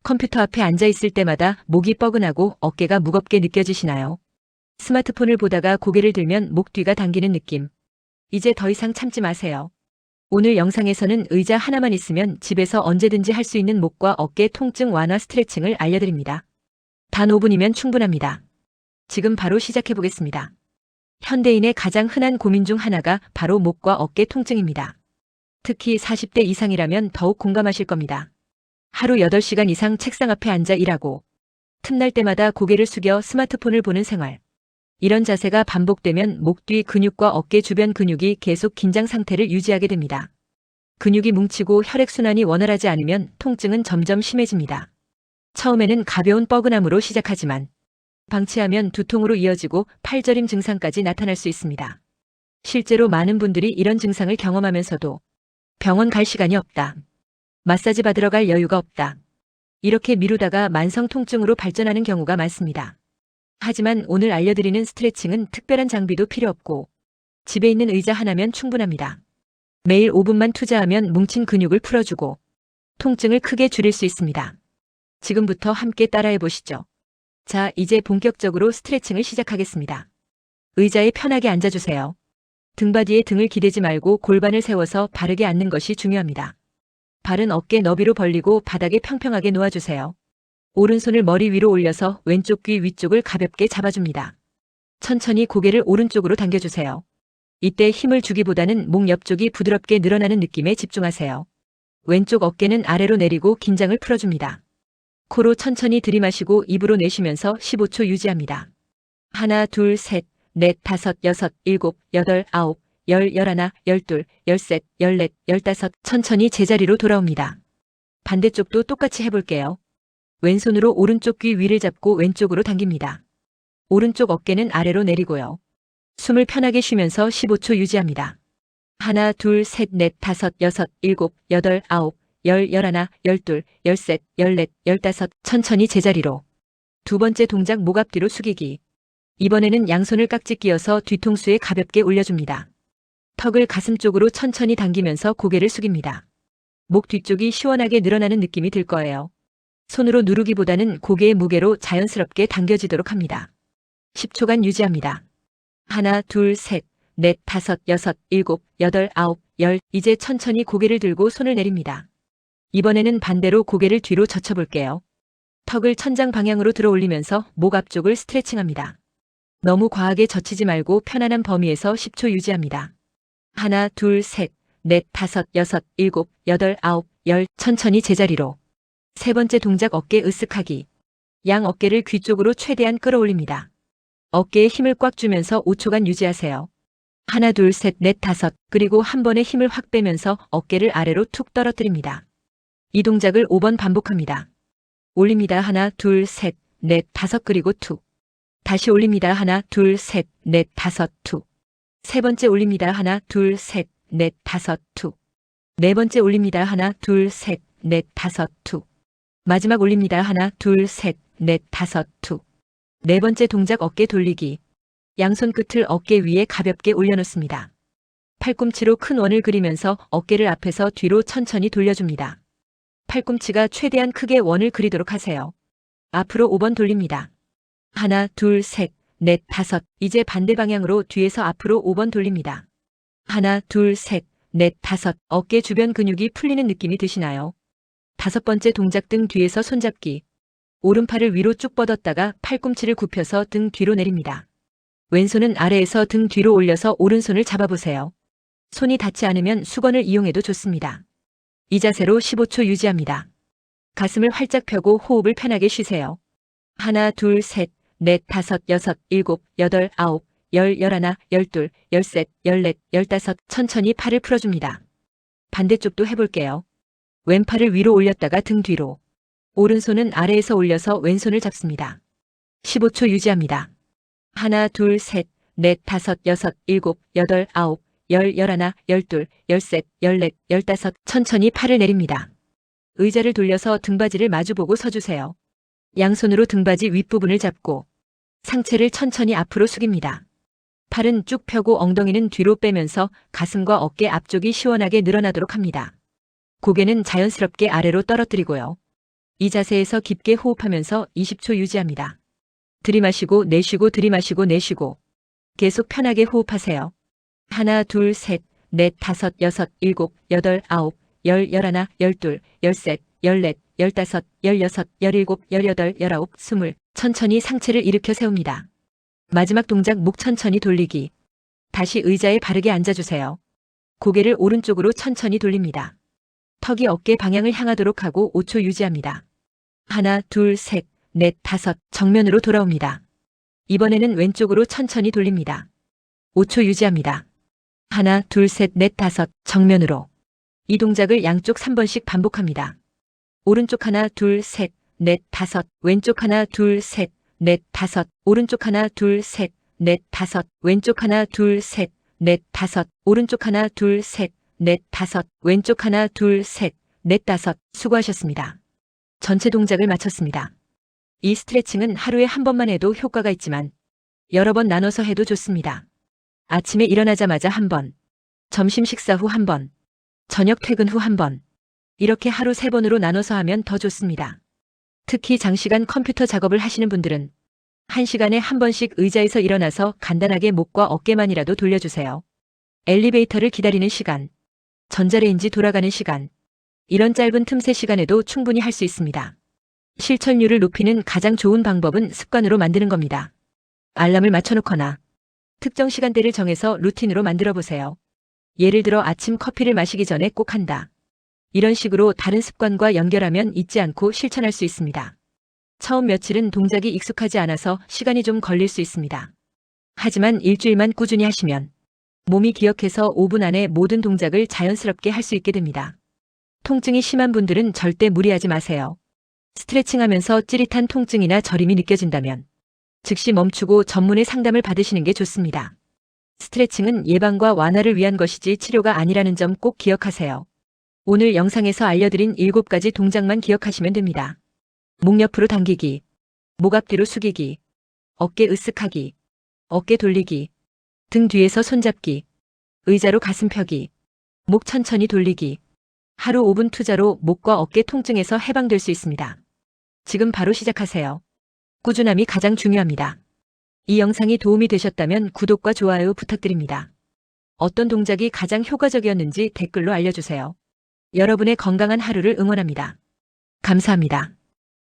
컴퓨터 앞에 앉아 있을 때마다 목이 뻐근하고 어깨가 무겁게 느껴지시나요? 스마트폰을 보다가 고개를 들면 목 뒤가 당기는 느낌. 이제 더 이상 참지 마세요. 오늘 영상에서는 의자 하나만 있으면 집에서 언제든지 할 수 있는 목과 어깨 통증 완화 스트레칭을 알려드립니다. 단 5분이면 충분합니다. 지금 바로 시작해 보겠습니다. 현대인의 가장 흔한 고민 중 하나가 바로 목과 어깨 통증입니다. 특히 40대 이상이라면 더욱 공감하실 겁니다. 하루 8시간 이상 책상 앞에 앉아 일하고 틈날 때마다 고개를 숙여 스마트폰을 보는 생활. 이런 자세가 반복되면 목 뒤 근육과 어깨 주변 근육이 계속 긴장 상태를 유지하게 됩니다. 근육이 뭉치고 혈액순환이 원활하지 않으면 통증은 점점 심해집니다. 처음에는 가벼운 뻐근함으로 시작하지만 방치하면 두통으로 이어지고 팔저림 증상까지 나타날 수 있습니다. 실제로 많은 분들이 이런 증상을 경험하면서도 병원 갈 시간이 없다. 마사지 받으러 갈 여유가 없다. 이렇게 미루다가 만성 통증으로 발전하는 경우가 많습니다. 하지만 오늘 알려드리는 스트레칭은 특별한 장비도 필요 없고 집에 있는 의자 하나면 충분합니다. 매일 5분만 투자하면 뭉친 근육을 풀어주고 통증을 크게 줄일 수 있습니다. 지금부터 함께 따라해 보시죠. 자, 이제 본격적으로 스트레칭을 시작하겠습니다. 의자에 편하게 앉아주세요. 등받이에 등을 기대지 말고 골반을 세워서 바르게 앉는 것이 중요합니다. 발은 어깨 너비로 벌리고 바닥에 평평하게 놓아주세요. 오른손을 머리 위로 올려서 왼쪽 귀 위쪽을 가볍게 잡아줍니다. 천천히 고개를 오른쪽으로 당겨주세요. 이때 힘을 주기보다는 목 옆쪽이 부드럽게 늘어나는 느낌에 집중하세요. 왼쪽 어깨는 아래로 내리고 긴장을 풀어줍니다. 코로 천천히 들이마시고 입으로 내쉬면서 15초 유지합니다. 하나, 둘, 셋, 넷, 다섯, 여섯, 일곱, 여덟, 아홉, 열, 열하나, 열둘, 열셋, 열넷, 열다섯. 천천히 제자리로 돌아옵니다. 반대쪽도 똑같이 해볼게요. 왼손으로 오른쪽 귀 위를 잡고 왼쪽으로 당깁니다. 오른쪽 어깨는 아래로 내리고요. 숨을 편하게 쉬면서 15초 유지합니다. 하나, 둘, 셋, 넷, 다섯, 여섯, 일곱, 여덟, 아홉, 열, 열하나, 열둘, 열셋, 열넷, 열다섯. 천천히 제자리로. 두 번째 동작 목 앞뒤로 숙이기. 이번에는 양손을 깍지 끼어서 뒤통수에 가볍게 올려줍니다. 턱을 가슴 쪽으로 천천히 당기면서 고개를 숙입니다. 목 뒤쪽이 시원하게 늘어나는 느낌이 들 거예요. 손으로 누르기보다는 고개의 무게로 자연스럽게 당겨지도록 합니다. 10초간 유지합니다. 하나, 둘, 셋, 넷, 다섯, 여섯, 일곱, 여덟, 아홉, 열. 이제 천천히 고개를 들고 손을 내립니다. 이번에는 반대로 고개를 뒤로 젖혀볼게요. 턱을 천장 방향으로 들어 올리면서 목 앞쪽을 스트레칭합니다. 너무 과하게 젖히지 말고 편안한 범위에서 10초 유지합니다. 하나, 둘, 셋, 넷, 다섯, 여섯, 일곱, 여덟, 아홉, 열. 천천히 제자리로. 세 번째 동작 어깨 으쓱하기. 양 어깨를 귀 쪽으로 최대한 끌어올립니다. 어깨에 힘을 꽉 주면서 5초간 유지하세요. 하나, 둘, 셋, 넷, 다섯. 그리고 한 번에 힘을 확 빼면서 어깨를 아래로 툭 떨어뜨립니다. 이 동작을 5번 반복합니다. 올립니다. 하나, 둘, 셋, 넷, 다섯. 그리고 툭. 다시 올립니다. 하나, 둘, 셋, 넷, 다섯. 툭. 세 번째 올립니다. 하나, 둘, 셋, 넷, 다섯. 툭. 네 번째 올립니다. 하나, 둘, 셋, 넷, 다섯. 툭. 마지막 올립니다. 하나, 둘, 셋, 넷, 다섯. 툭. 네 번째 동작 어깨 돌리기. 양손 끝을 어깨 위에 가볍게 올려놓습니다. 팔꿈치로 큰 원을 그리면서 어깨를 앞에서 뒤로 천천히 돌려줍니다. 팔꿈치가 최대한 크게 원을 그리도록 하세요. 앞으로 5번 돌립니다. 하나, 둘, 셋, 넷, 다섯. 이제 반대 방향으로 뒤에서 앞으로 5번 돌립니다. 하나, 둘, 셋, 넷, 다섯. 어깨 주변 근육이 풀리는 느낌이 드시나요? 다섯 번째 동작 등 뒤에서 손잡기. 오른팔을 위로 쭉 뻗었다가 팔꿈치를 굽혀서 등 뒤로 내립니다. 왼손은 아래에서 등 뒤로 올려서 오른손을 잡아보세요. 손이 닿지 않으면 수건을 이용해도 좋습니다. 이 자세로 15초 유지합니다. 가슴을 활짝 펴고 호흡을 편하게 쉬세요. 하나, 둘, 셋, 넷, 다섯, 여섯, 일곱, 여덟, 아홉, 열, 열하나, 열둘, 열셋, 열넷, 열다섯. 천천히 팔을 풀어줍니다. 반대쪽도 해볼게요. 왼팔을 위로 올렸다가 등 뒤로. 오른손은 아래에서 올려서 왼손을 잡습니다. 15초 유지합니다. 하나, 둘, 셋, 넷, 다섯, 여섯, 일곱, 여덟, 아홉, 열, 열하나, 열둘, 열셋, 열넷, 열다섯. 천천히 팔을 내립니다. 의자를 돌려서 등받이를 마주보고 서주세요. 양손으로 등받이 윗부분을 잡고 상체를 천천히 앞으로 숙입니다. 팔은 쭉 펴고 엉덩이는 뒤로 빼면서 가슴과 어깨 앞쪽이 시원하게 늘어나도록 합니다. 고개는 자연스럽게 아래로 떨어뜨리고요. 이 자세에서 깊게 호흡하면서 20초 유지합니다. 들이마시고 내쉬고 들이마시고 내쉬고 계속 편하게 호흡하세요. 하나, 둘, 셋, 넷, 다섯, 여섯, 일곱, 여덟, 아홉, 열, 열하나, 열둘, 열셋, 열넷, 열다섯, 열여섯, 열일곱, 열여덟, 열아홉, 스물. 천천히 상체를 일으켜 세웁니다. 마지막 동작 목 천천히 돌리기. 다시 의자에 바르게 앉아주세요. 고개를 오른쪽으로 천천히 돌립니다. 턱이 어깨 방향을 향하도록 하고 5초 유지합니다. 하나, 둘, 셋, 넷, 다섯, 정면으로 돌아옵니다. 이번에는 왼쪽으로 천천히 돌립니다. 5초 유지합니다. 하나, 둘, 셋, 넷, 다섯, 정면으로. 이 동작을 양쪽 3번씩 반복합니다. 오른쪽 하나, 둘, 셋, 넷, 다섯, 왼쪽 하나, 둘, 셋, 넷, 다섯, 오른쪽 하나, 둘, 셋, 넷, 다섯, 왼쪽 하나, 둘, 셋, 넷, 다섯, 오른쪽 하나, 둘, 셋, 넷, 다섯, 왼쪽 하나, 둘, 셋, 넷, 다섯. 수고하셨습니다. 전체 동작을 마쳤습니다. 이 스트레칭은 하루에 한 번만 해도 효과가 있지만 여러 번 나눠서 해도 좋습니다. 아침에 일어나자마자 한 번, 점심 식사 후 한 번, 저녁 퇴근 후 한 번, 이렇게 하루 3번으로 나눠서 하면 더 좋습니다. 특히 장시간 컴퓨터 작업을 하시는 분들은 1시간에 한 번씩 의자에서 일어나서 간단하게 목과 어깨만이라도 돌려주세요. 엘리베이터를 기다리는 시간, 전자레인지 돌아가는 시간, 이런 짧은 틈새 시간에도 충분히 할 수 있습니다. 실천율을 높이는 가장 좋은 방법은 습관으로 만드는 겁니다. 알람을 맞춰놓거나 특정 시간대를 정해서 루틴으로 만들어 보세요. 예를 들어 아침 커피를 마시기 전에 꼭 한다. 이런 식으로 다른 습관과 연결하면 잊지 않고 실천할 수 있습니다. 처음 며칠은 동작이 익숙하지 않아서 시간이 좀 걸릴 수 있습니다. 하지만 일주일만 꾸준히 하시면 몸이 기억해서 5분 안에 모든 동작을 자연스럽게 할 수 있게 됩니다. 통증이 심한 분들은 절대 무리하지 마세요. 스트레칭하면서 찌릿한 통증이나 저림이 느껴진다면 즉시 멈추고 전문의 상담을 받으시는 게 좋습니다. 스트레칭은 예방과 완화를 위한 것이지 치료가 아니라는 점 꼭 기억하세요. 오늘 영상에서 알려드린 7가지 동작만 기억하시면 됩니다. 목 옆으로 당기기, 목 앞뒤로 숙이기, 어깨 으쓱하기, 어깨 돌리기, 등 뒤에서 손잡기, 의자로 가슴 펴기, 목 천천히 돌리기. 하루 5분 투자로 목과 어깨 통증에서 해방될 수 있습니다. 지금 바로 시작하세요. 꾸준함이 가장 중요합니다. 이 영상이 도움이 되셨다면 구독과 좋아요 부탁드립니다. 어떤 동작이 가장 효과적이었는지 댓글로 알려주세요. 여러분의 건강한 하루를 응원합니다. 감사합니다.